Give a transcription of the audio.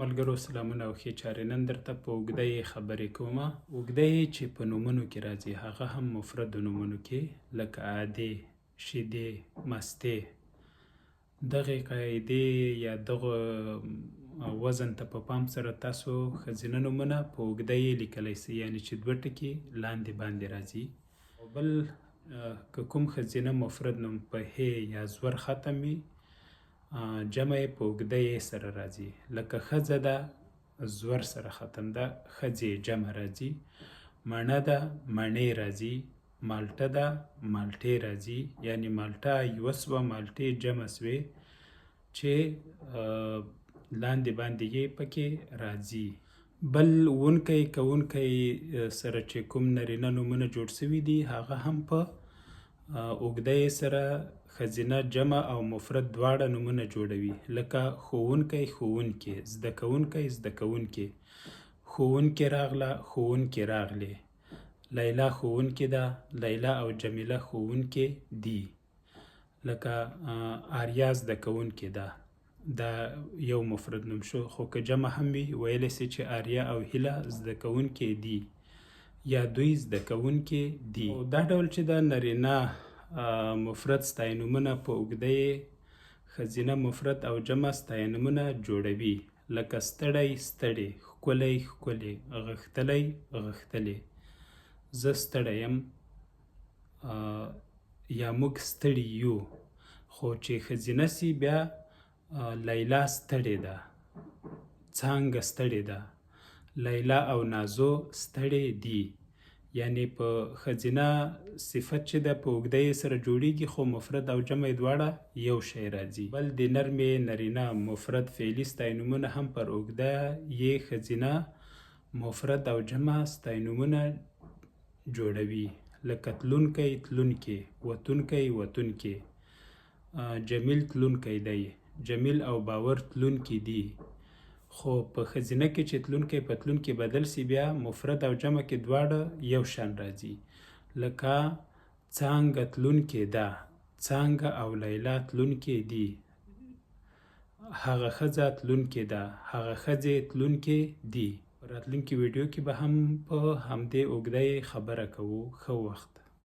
ملګرو سلامونه او ښې چارې. نن درته په اوږده یې خبرې کومه. اوږده یې چې په نومونو کې راځي هغه هم مفردو نومونو کې، لکه عادې، شیدې، مستې. دغې قاعدې یا دغه وزن ته په پام سره تاسو ښځینه نومونه په اوږده یې لیکلی سئ، یعنې چې دوه ټکي لاندې باندې راځي. او بل که کوم ښځینه مفرد نوم په ه یا زور ختم وي، جمع یې په اوږده یې سره راځي. لکه ښځه ده، زور سره ختم ده، ښځې جمع راځي. مڼه ده، مڼې راځي. مالټه ده، مالټې راځي. یعنې مالټه یوه سوه، مالټې جمع سوې چې لاندې باندې یې پکې راځي. بل وونکی کوونکی سره چې کوم نرینه نومونه جوړ سوي دي هغه هم په اوږده یې سره ښځینه جمع او مفرد دواړه نومونه جوړوي. لکه ښوونکی، ښوونکې، زده کوونکی، زده کوونکې، ښوونکې راغله، ښوونکې راغلې. لیلا ښوونکې ده، لیلا او جمیله ښوونکې دي. لکه آریا زده کوونکې ده، دا یو مفرد نوم شو، خو که جمع هم وي ویلی سي چې آریا او هیله زده کوونکې دي یا دوی زده کوونکې دي. دا ډول چې د نرینه مفرد ستاینومونه په اوږده یې ښځینه مفرد او جمع ستاینومونه جوړوي. لکه ستړی، ستړې، ښکلی، ښکلې، غښتلی، غښتلې. زه ستړی یم یا موږ ستړي یو. خو چې ښځینه سي بیا لیلا ستړې ده، څانګه ستړې ده. لیلا او نازو ستړې دي. یعنې په ښځینه صفت چې ده په اوږده یې سره جوړیږي، خو مفرد او جمع دواړه یو شی راځي. بل د نرمې نرینه مفرد فعلي ستاینومونه هم پر اوږده یې ښځینه مفرد او جمع ستاینومونه جوړوي. لکه تلونکی، تلونکې، وتونکی، وتونکې. جمیل تلونکی دی، جمیل او باور تلونکي دي. خو په ښځینه کې چې تلونکی په تلونکي بدل سي بیا مفرد او جمع کې دواړه یو شان راځي. لکه څانګه تلونکې ده، څانګه او لیلا تلونکې دي. هغه ښځه تلونکې ده، هغه ښځې تلونکې دي. په راتلونکي ویډیو کې به هم په همدې اوږده یې خبره کوو. ښه وخت.